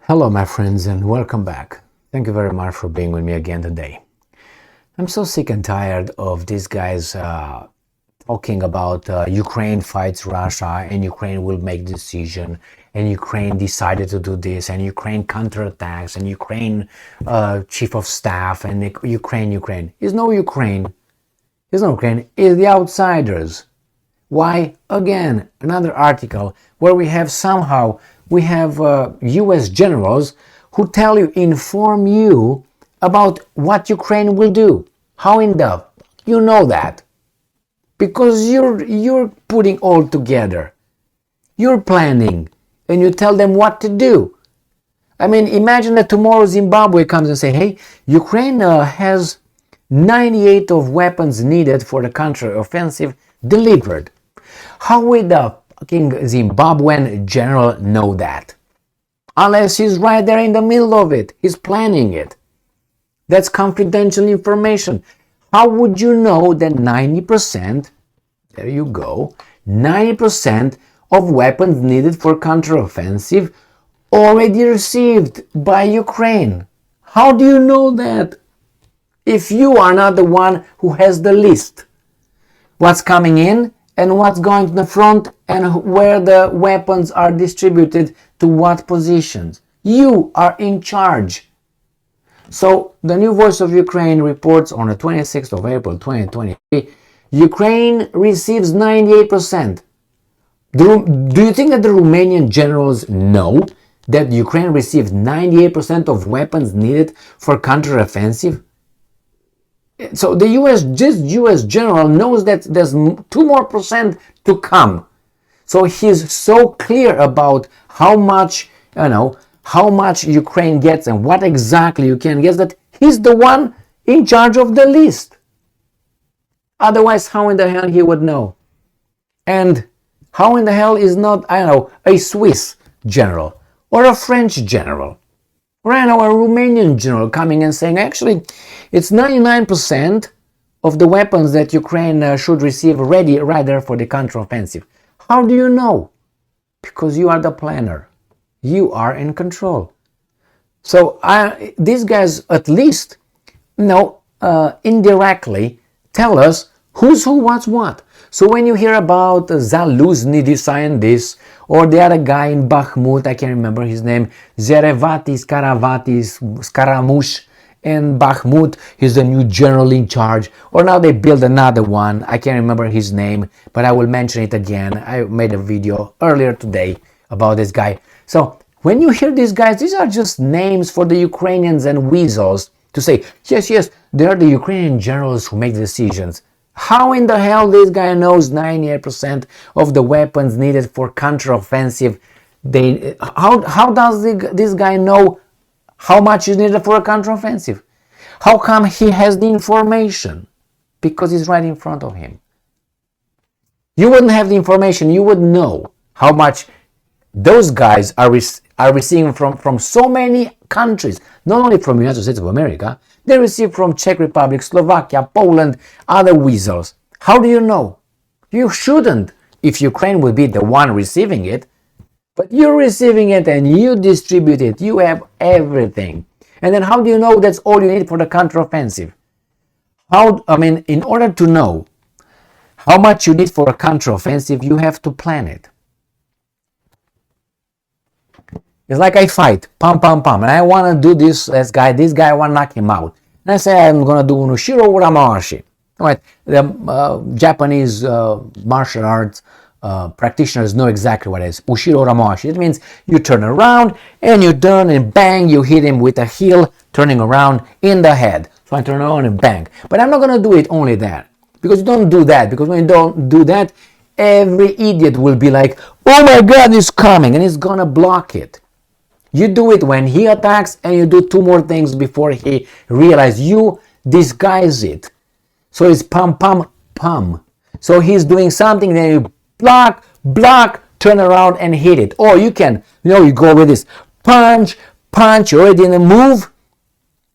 Hello, my friends, and welcome back. Thank you very much for being with me again today. I'm so sick and tired of these guys talking about Ukraine fights Russia and Ukraine will make decision and Ukraine decided to do this and Ukraine counterattacks and Ukraine chief of staff and Ukraine. There's no Ukraine. There's no Ukraine. It's the outsiders. Why? Again, another article where we have U.S. generals who inform you about what Ukraine will do. How in the you know that? Because you're putting all together. You're planning and you tell them what to do. I mean, imagine that tomorrow Zimbabwe comes and say, hey, Ukraine has 98 of weapons needed for the counteroffensive delivered. How will the fucking Zimbabwean general know that? Unless he's right there in the middle of it. He's planning it. That's confidential information. How would you know that 90%, there you go, 90% of weapons needed for counteroffensive already received by Ukraine? How do you know that? If you are not the one who has the list. What's coming in and what's going to the front and where the weapons are distributed to what positions. You are in charge. So the new Voice of Ukraine reports on the 26th of April 2023, Ukraine receives 98%. Do you think that the Romanian generals know that Ukraine receives 98% of weapons needed for counteroffensive? So the U.S. general knows that there's 2% more to come. So he's so clear about how much Ukraine gets and what exactly Ukraine gets that he's the one in charge of the list. Otherwise, how in the hell he would know? And how in the hell is not, a Swiss general or a French general? Or a Romanian general coming and saying, actually, it's 99% of the weapons that Ukraine should receive ready right there for the counteroffensive. How do you know? Because you are the planner. You are in control. So these guys at least, indirectly tell us who's who, what's what. So when you hear about Zaluzny deciding this, or the other guy in Bakhmut, I can't remember his name, Zerevati, Scaramouche in Bakhmut, he's the new general in charge. Or now they build another one, I can't remember his name, but I will mention it again. I made a video earlier today about this guy. So when you hear these guys, these are just names for the Ukrainians and weasels to say, yes, they are the Ukrainian generals who make decisions. How in the hell this guy knows 98% of the weapons needed for counteroffensive? How does this guy know how much is needed for a counteroffensive? How come he has the information? Because it's right in front of him. You wouldn't have the information, you would know how much those guys are receiving from so many countries, not only from the United States of America, they receive from Czech Republic, Slovakia, Poland, other weasels. How do you know? You shouldn't if Ukraine would be the one receiving it, but you're receiving it and you distribute it, you have everything. And then how do you know that's all you need for the counteroffensive? In order to know how much you need for a counteroffensive, you have to plan it. It's like I fight, and I want to do this guy I want to knock him out. And I say I'm going to do Unushiro Uramawashi. Right? The Japanese martial arts practitioners know exactly what it is. Ushiro Uramawashi. It means you turn around and you turn and bang, you hit him with a heel, turning around in the head. So I turn around and bang. But I'm not going to do it only that. Because you don't do that. Because when you don't do that, every idiot will be like, oh my God, he's coming. And he's going to block it. You do it when he attacks and you do two more things before he realizes you disguise it. So it's pum. So he's doing something, then you block, turn around and hit it. Or you can, you go with this punch, you're already in a move.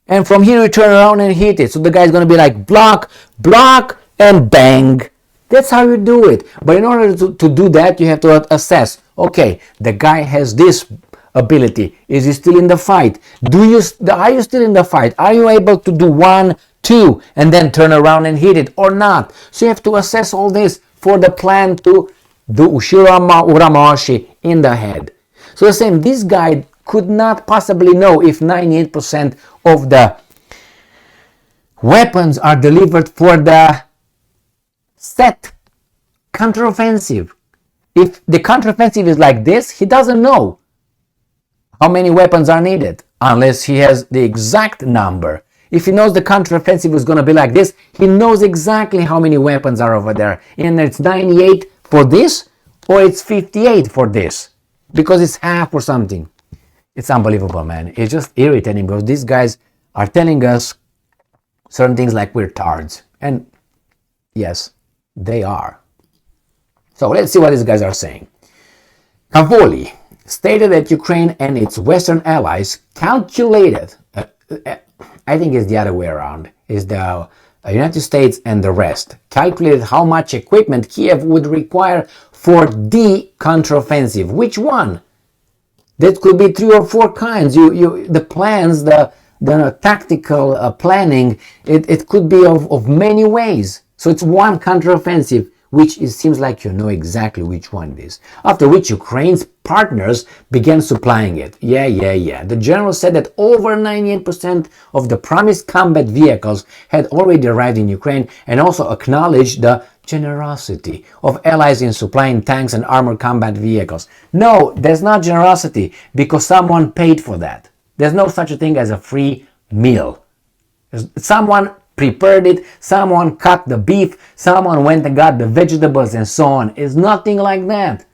And from here you turn around and hit it. So the guy's going to be like block, and bang. That's how you do it. But in order to do that, you have to assess, okay, the guy has this ability? Is he still in the fight? Are you still in the fight? Are you able to do 1, 2, and then turn around and hit it or not? So you have to assess all this for the plan to do uramawashi in the head. So the same, this guy could not possibly know if 98% of the weapons are delivered for the set counteroffensive. If the counteroffensive is like this, he doesn't know how many weapons are needed unless he has the exact number. If he knows the counteroffensive is going to be like this, he knows exactly how many weapons are over there. And it's 98 for this or it's 58 for this because it's half or something. It's unbelievable, man. It's just irritating because these guys are telling us certain things like we're tards. And yes, they are. So let's see what these guys are saying. Cavoli stated that Ukraine and its Western allies calculated, I think it's the other way around, is the United States and the rest, calculated how much equipment Kiev would require for the counteroffensive. Which one? That could be 3 or 4 kinds. The plans, the tactical planning, it could be of many ways. So it's one counteroffensive, which it seems like you know exactly which one it is. After which Ukraine's partners began supplying it. Yeah. The general said that over 98% of the promised combat vehicles had already arrived in Ukraine and also acknowledged the generosity of allies in supplying tanks and armored combat vehicles. No, there's not generosity because someone paid for that. There's no such a thing as a free meal. Someone prepared it, someone cut the beef, someone went and got the vegetables and so on. It's nothing like that.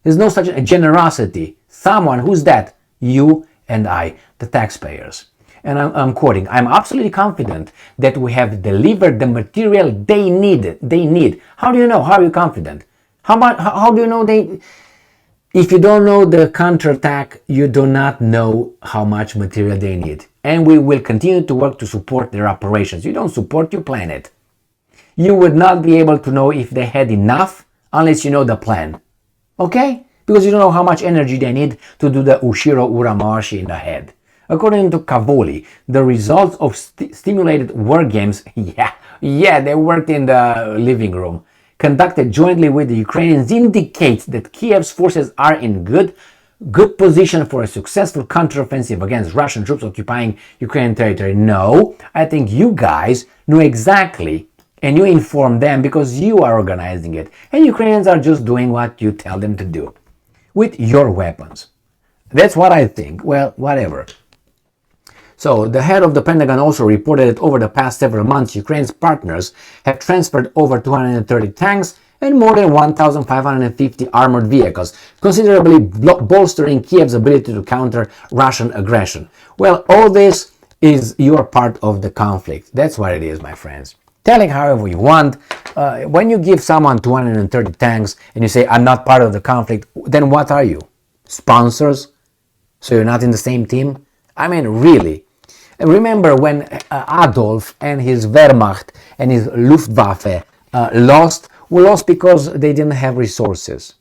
There's no such a generosity. Someone, who's that? You and I, the taxpayers. And I'm quoting, I'm absolutely confident that we have delivered the material they need. How do you know? How are you confident? How do you know they... If you don't know the counterattack, you do not know how much material they need. And we will continue to work to support their operations. You don't support, you plan it. You would not be able to know if they had enough unless you know the plan. Okay? Because you don't know how much energy they need to do the Ushiro Uramawashi in the head. According to Cavoli, the results of stimulated war games, they worked in the living room, conducted jointly with the Ukrainians indicates that Kiev's forces are in good position for a successful counteroffensive against Russian troops occupying Ukrainian territory. No, I think you guys know exactly and you inform them because you are organizing it. And Ukrainians are just doing what you tell them to do with your weapons. That's what I think. Well, whatever. So the head of the Pentagon also reported that over the past several months, Ukraine's partners have transferred over 230 tanks and more than 1,550 armored vehicles, considerably bolstering Kiev's ability to counter Russian aggression. Well, all this is your part of the conflict. That's what it is, my friends. Tell it however you want. When you give someone 230 tanks and you say, I'm not part of the conflict, then what are you? Sponsors? So you're not in the same team? I mean, really. Remember when Adolf and his Wehrmacht and his Luftwaffe lost? We lost because they didn't have resources.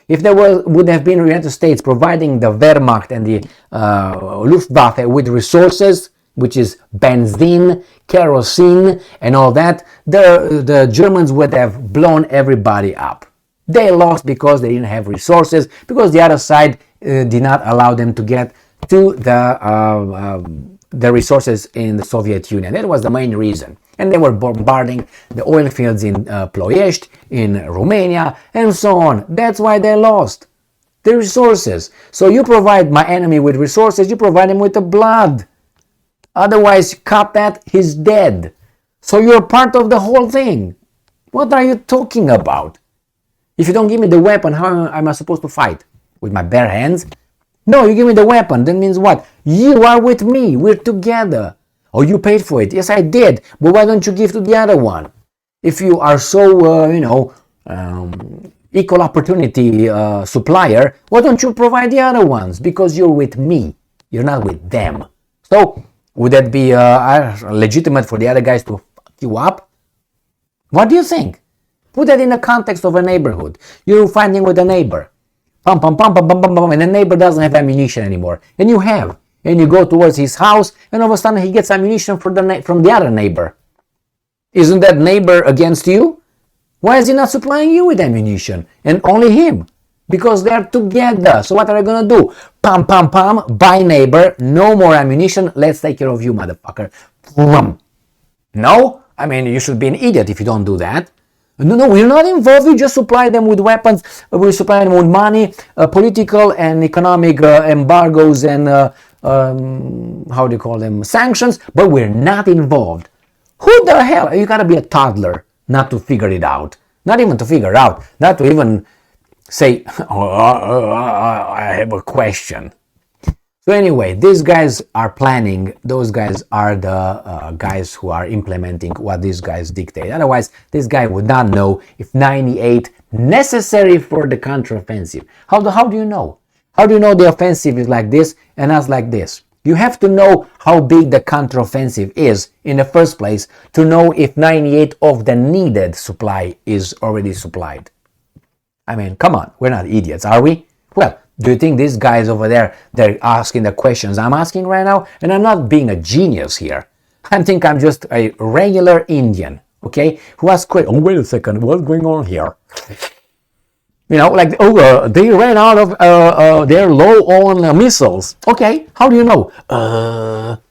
If there would have been the United States providing the Wehrmacht and the Luftwaffe with resources, which is benzene, kerosene, and all that, the Germans would have blown everybody up. They lost because they didn't have resources, because the other side did not allow them to get to the resources in the Soviet Union. That was the main reason. And they were bombarding the oil fields in Ploiești, in Romania, and so on. That's why they lost the resources. So you provide my enemy with resources, you provide him with the blood. Otherwise, cut that, he's dead. So you're part of the whole thing. What are you talking about? If you don't give me the weapon, how am I supposed to fight? With my bare hands? No, you give me the weapon. That means what? You are with me. We're together. Oh, you paid for it. Yes, I did. But why don't you give to the other one? If you are so, equal opportunity supplier, why don't you provide the other ones? Because you're with me. You're not with them. So, would that be legitimate for the other guys to fuck you up? What do you think? Put that in the context of a neighborhood. You're fighting with a neighbor. Pum, pum, pum, pum, pum, pum, pum, and the neighbor doesn't have ammunition anymore. And you have. And you go towards his house, and all of a sudden he gets ammunition from the other neighbor. Isn't that neighbor against you? Why is he not supplying you with ammunition? And only him. Because they're together. So what are they going to do? Pum, pum, pum, bye neighbor, no more ammunition, let's take care of you, motherfucker. No? I mean, you should be an idiot if you don't do that. No, we're not involved. We just supply them with weapons. We supply them with money, political and economic embargoes and how do you call them? Sanctions. But we're not involved. Who the hell? You gotta be a toddler not to figure it out. Not even to figure out. Not to even say, I have a question. So anyway, these guys are planning. Those guys are the guys who are implementing what these guys dictate. Otherwise, this guy would not know if 98 necessary for the counteroffensive. How do you know? How do you know the offensive is like this and us like this? You have to know how big the counteroffensive is in the first place to know if 98 of the needed supply is already supplied. I mean, come on, we're not idiots, are we? Well, do you think these guys over there, they're asking the questions I'm asking right now? And I'm not being a genius here. I think I'm just a regular Indian, okay? Who asks questions. Oh, wait a second, what's going on here? You know, like, they ran out of, they're low on missiles. Okay, how do you know?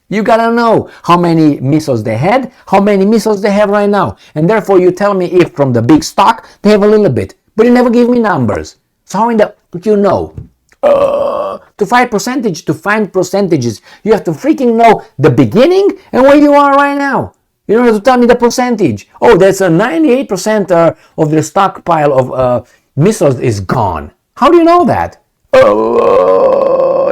You gotta know how many missiles they had, how many missiles they have right now. And therefore you tell me if from the big stock, they have a little bit. But you never give me numbers. So how in the, you know? To find percentages, you have to freaking know the beginning and where you are right now. You don't have to tell me the percentage. Oh, that's a 98% of the stockpile of missiles is gone. How do you know that?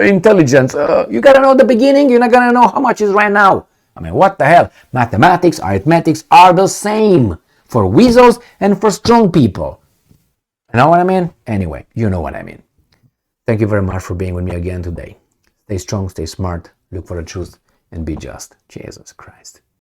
Intelligence. You gotta know the beginning. You're not gonna know how much is right now. I mean, what the hell? Mathematics, arithmetics are the same for weasels and for strong people. You know what I mean? Anyway, you know what I mean. Thank you very much for being with me again today. Stay strong, stay smart, look for the truth, and be just. Jesus Christ.